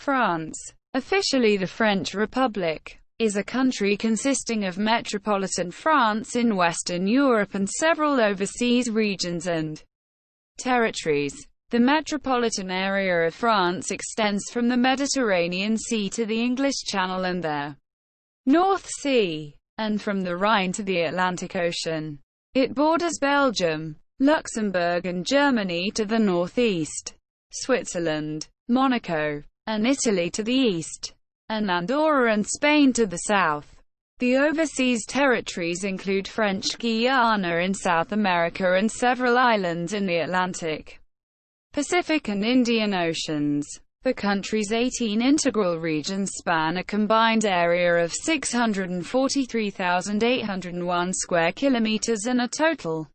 France, officially the French Republic, is a country consisting of metropolitan France in Western Europe and several overseas regions and territories. The metropolitan area of France extends from the Mediterranean Sea to the English Channel and the North Sea, and from the Rhine to the Atlantic Ocean. It borders Belgium, Luxembourg and Germany to the northeast, Switzerland, Monaco, and Italy to the east, and Andorra and Spain to the south. The overseas territories include French Guiana in South America and several islands in the Atlantic, Pacific and Indian Oceans. The country's 18 integral regions span a combined area of 643,801 square kilometers and a total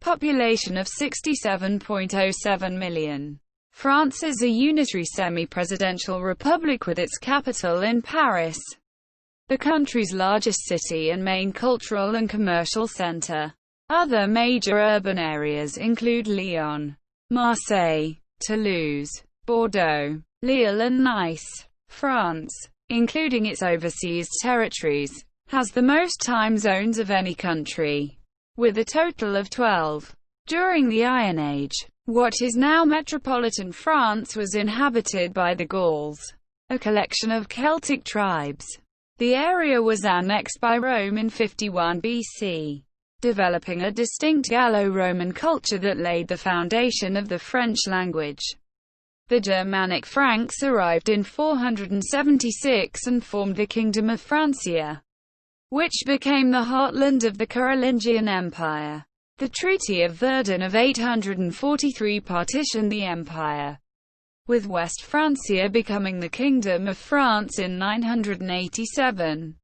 population of 67.07 million. France is a unitary semi-presidential republic with its capital in Paris, the country's largest city and main cultural and commercial center. Other major urban areas include Lyon, Marseille, Toulouse, Bordeaux, Lille and Nice. France, including its overseas territories, has the most time zones of any country, with a total of 12. During the Iron Age, what is now metropolitan France was inhabited by the Gauls, a collection of Celtic tribes. The area was annexed by Rome in 51 BC, developing a distinct Gallo-Roman culture that laid the foundation of the French language. The Germanic Franks arrived in 476 and formed the Kingdom of Francia, which became the heartland of the Carolingian Empire. The Treaty of Verdun of 843 partitioned the empire, with West Francia becoming the Kingdom of France in 987.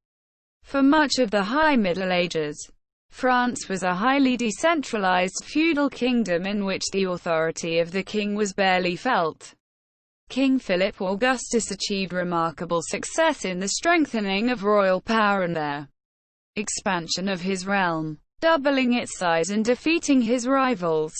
For much of the High Middle Ages, France was a highly decentralized feudal kingdom in which the authority of the king was barely felt. King Philip Augustus achieved remarkable success in the strengthening of royal power and the expansion of his realm, doubling its size and defeating his rivals.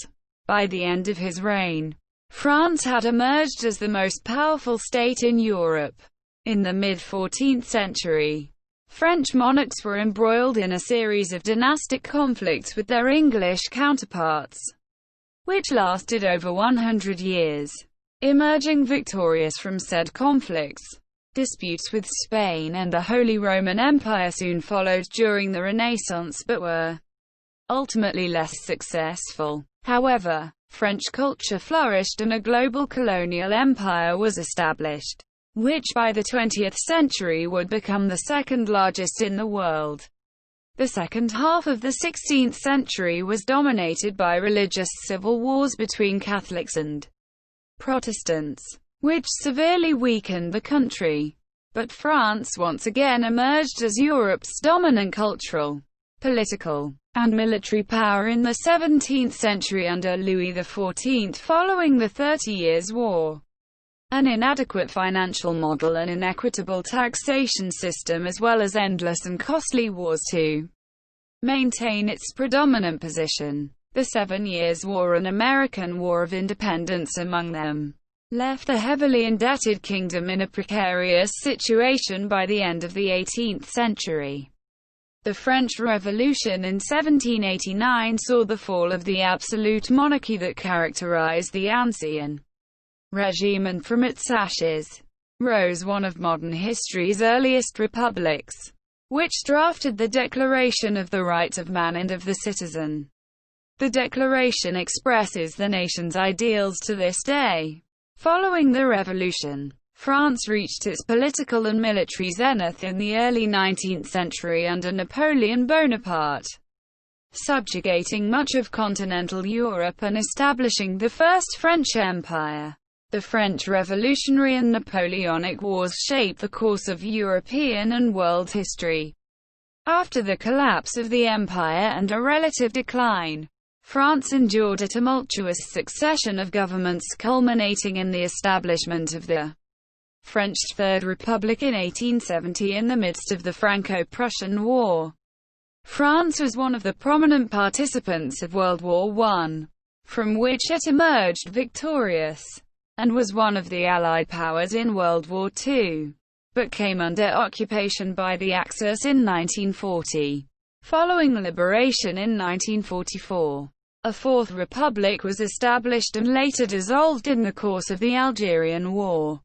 By the end of his reign, France had emerged as the most powerful state in Europe. In the mid-14th century, French monarchs were embroiled in a series of dynastic conflicts with their English counterparts, which lasted over 100 years. Emerging victorious from said conflicts, disputes with Spain and the Holy Roman Empire soon followed during the Renaissance but were ultimately less successful. However, French culture flourished and a global colonial empire was established, which by the 20th century would become the second largest in the world. The second half of the 16th century was dominated by religious civil wars between Catholics and Protestants, which severely weakened the country. But France once again emerged as Europe's dominant cultural, political, and military power in the 17th century under Louis XIV following the 30 Years' War. An inadequate financial model and inequitable taxation system as well as endless and costly wars to maintain its predominant position. The 7 Years' War and American War of Independence among them, left the heavily indebted kingdom in a precarious situation by the end of the 18th century. The French Revolution in 1789 saw the fall of the absolute monarchy that characterized the Ancien regime, and from its ashes rose one of modern history's earliest republics, which drafted the Declaration of the Rights of Man and of the Citizen. The Declaration expresses the nation's ideals to this day. Following the Revolution, France reached its political and military zenith in the early 19th century under Napoleon Bonaparte, subjugating much of continental Europe and establishing the First French Empire. The French Revolutionary and Napoleonic Wars shaped the course of European and world history. After the collapse of the empire and a relative decline, France endured a tumultuous succession of governments culminating in the establishment of the French Third Republic in 1870 in the midst of the Franco-Prussian War. France was one of the prominent participants of World War I, from which it emerged victorious. and was one of the Allied powers in World War II, but came under occupation by the Axis in 1940. Following liberation in 1944, a Fourth Republic was established and later dissolved in the course of the Algerian War.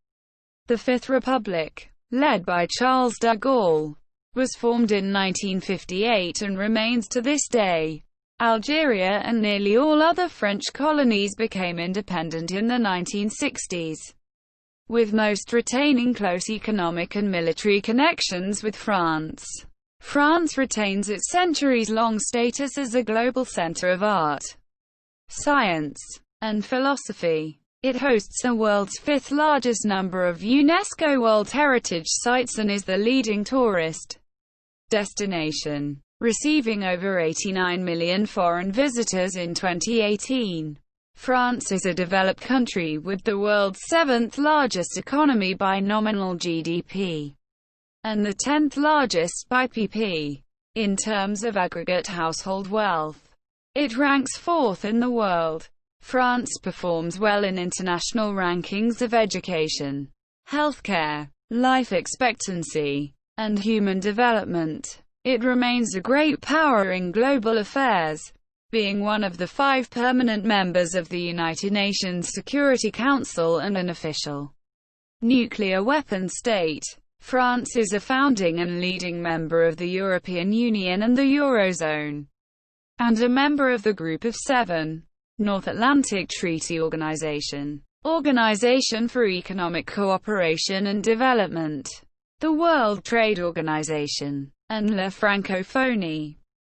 The Fifth Republic, led by Charles de Gaulle, was formed in 1958 and remains to this day. Algeria and nearly all other French colonies became independent in the 1960s, with most retaining close economic and military connections with France. France retains its centuries-long status as a global center of art, science, and philosophy. It hosts the world's fifth-largest number of UNESCO World Heritage Sites and is the leading tourist destination, receiving over 89 million foreign visitors in 2018. France is a developed country with the world's seventh-largest economy by nominal GDP, and the 10th largest by PP. In terms of aggregate household wealth, it ranks fourth in the world. France performs well in international rankings of education, healthcare, life expectancy, and human development. It remains a great power in global affairs, being one of the 5 permanent members of the United Nations Security Council and an official nuclear weapons state. France is a founding and leading member of the European Union and the Eurozone, and a member of the Group of Seven, North Atlantic Treaty Organization, Organization for Economic Cooperation and Development, the World Trade Organization, and La Francophonie.